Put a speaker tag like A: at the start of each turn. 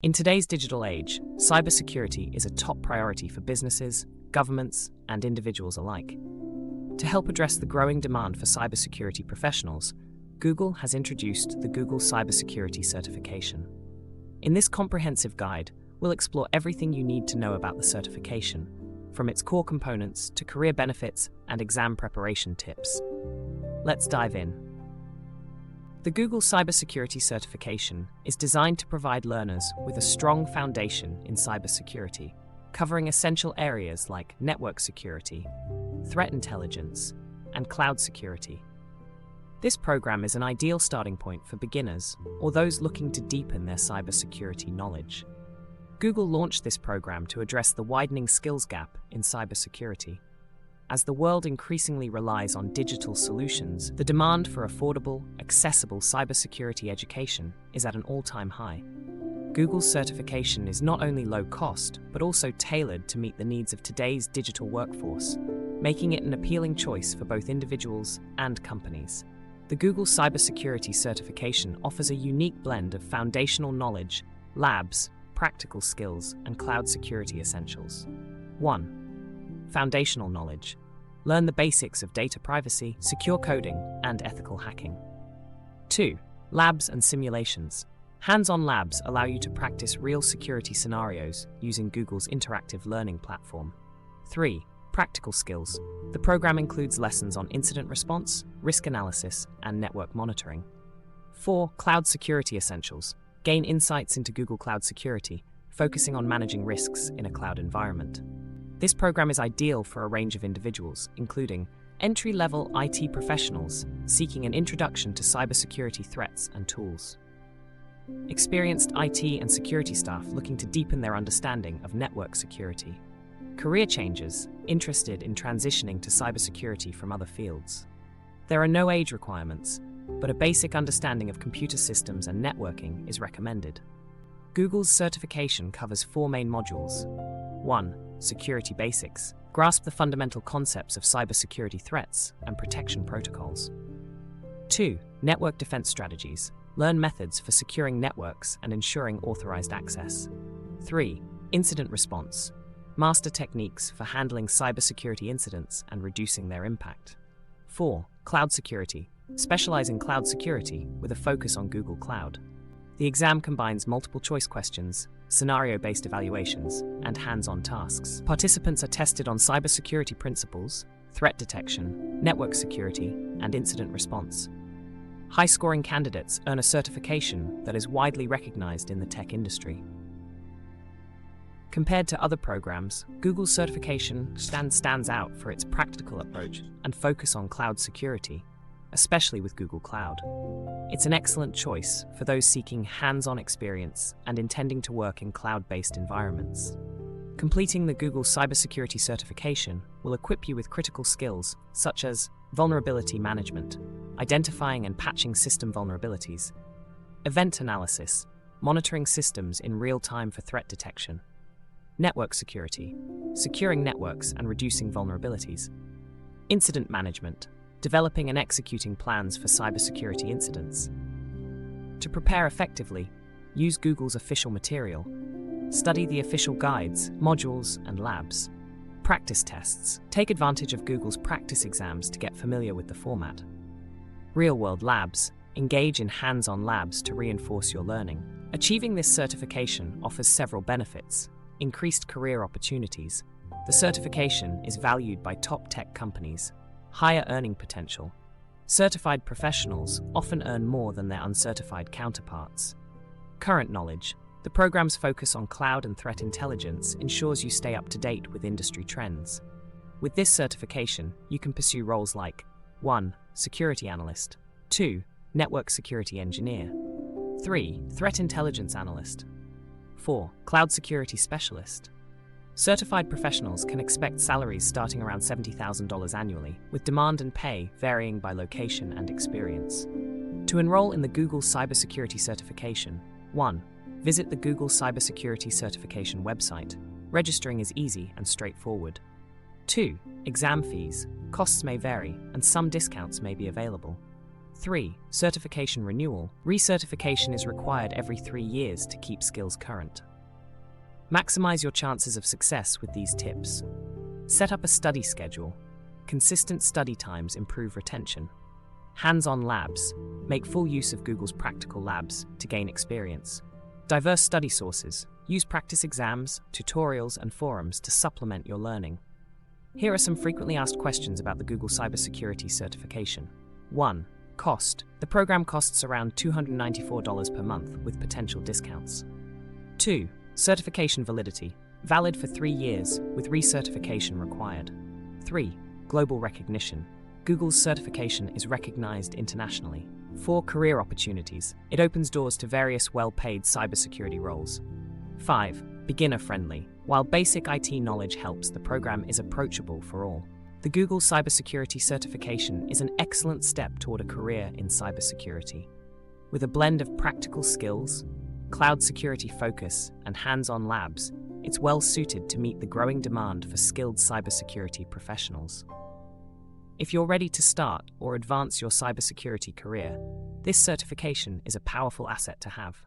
A: In today's digital age, cybersecurity is a top priority for businesses, governments, and individuals alike. To help address the growing demand for cybersecurity professionals, Google has introduced the Google Cybersecurity Certification. In this comprehensive guide, we'll explore everything you need to know about the certification, from its core components to career benefits and exam preparation tips. Let's dive in. The Google Cybersecurity Certification is designed to provide learners with a strong foundation in cybersecurity, covering essential areas like network security, threat intelligence, and cloud security. This program is an ideal starting point for beginners or those looking to deepen their cybersecurity knowledge. Google launched this program to address the widening skills gap in cybersecurity. As the world increasingly relies on digital solutions, the demand for affordable, accessible cybersecurity education is at an all-time high. Google's certification is not only low cost, but also tailored to meet the needs of today's digital workforce, making it an appealing choice for both individuals and companies. The Google Cybersecurity Certification offers a unique blend of foundational knowledge, labs, practical skills, and cloud security essentials. 1. Foundational knowledge. Learn the basics of data privacy, secure coding, and ethical hacking. 2. Labs and simulations. Hands-on labs allow you to practice real security scenarios using Google's interactive learning platform. 3. Practical skills. The program includes lessons on incident response, risk analysis, and network monitoring. 4. Cloud security essentials. Gain insights into Google Cloud Security, focusing on managing risks in a cloud environment. This program is ideal for a range of individuals, including entry-level IT professionals seeking an introduction to cybersecurity threats and tools, experienced IT and security staff looking to deepen their understanding of network security, career changers interested in transitioning to cybersecurity from other fields. There are no age requirements, but a basic understanding of computer systems and networking is recommended. Google's certification covers 4 main modules. 1. Security basics. Grasp the fundamental concepts of cybersecurity threats and protection protocols. 2. Network defense strategies. Learn methods for securing networks and ensuring authorized access. 3. Incident response. Master techniques for handling cybersecurity incidents and reducing their impact. 4. Cloud security. Specialize in cloud security with a focus on Google Cloud. The exam combines multiple choice questions, scenario-based evaluations, and hands-on tasks. Participants are tested on cybersecurity principles, threat detection, network security, and incident response. High-scoring candidates earn a certification that is widely recognized in the tech industry. Compared to other programs, Google's certification stands out for its practical approach and focus on cloud security, especially with Google Cloud. It's an excellent choice for those seeking hands-on experience and intending to work in cloud-based environments. Completing the Google Cybersecurity Certification will equip you with critical skills such as vulnerability management, identifying and patching system vulnerabilities, event analysis, monitoring systems in real time for threat detection, network security, securing networks and reducing vulnerabilities, incident management, developing and executing plans for cybersecurity incidents. To prepare effectively, use Google's official material. Study the official guides, modules, and labs. Practice tests. Take advantage of Google's practice exams to get familiar with the format. Real-world labs. Engage in hands-on labs to reinforce your learning. Achieving this certification offers several benefits. Increased career opportunities. The certification is valued by top tech companies. Higher earning potential. Certified professionals often earn more than their uncertified counterparts. Current knowledge. The program's focus on cloud and threat intelligence ensures you stay up to date with industry trends. With this certification, you can pursue roles like 1. Security analyst, 2. Network security engineer, 3. Threat intelligence analyst, 4. Cloud security specialist. Certified professionals can expect salaries starting around $70,000 annually, with demand and pay varying by location and experience. To enroll in the Google Cybersecurity Certification, 1. Visit the Google Cybersecurity Certification website. Registering is easy and straightforward. 2. Exam fees. Costs may vary, and some discounts may be available. 3. Certification renewal. Recertification is required every 3 years to keep skills current. Maximize your chances of success with these tips. Set up a study schedule. Consistent study times improve retention. Hands-on labs. Make full use of Google's practical labs to gain experience. Diverse study sources. Use practice exams, tutorials, and forums to supplement your learning. Here are some frequently asked questions about the Google Cybersecurity Certification. 1. Cost. The program costs around $294 per month with potential discounts. 2. Certification validity. Valid for 3 years with recertification required. 3. Global recognition. Google's certification is recognized internationally. 4. Career opportunities. It opens doors to various well-paid cybersecurity roles. 5. Beginner-friendly. While basic IT knowledge helps, the program is approachable for all. The Google Cybersecurity Certification is an excellent step toward a career in cybersecurity. With a blend of practical skills, cloud security focus, and hands-on labs, it's well suited to meet the growing demand for skilled cybersecurity professionals. If you're ready to start or advance your cybersecurity career, this certification is a powerful asset to have.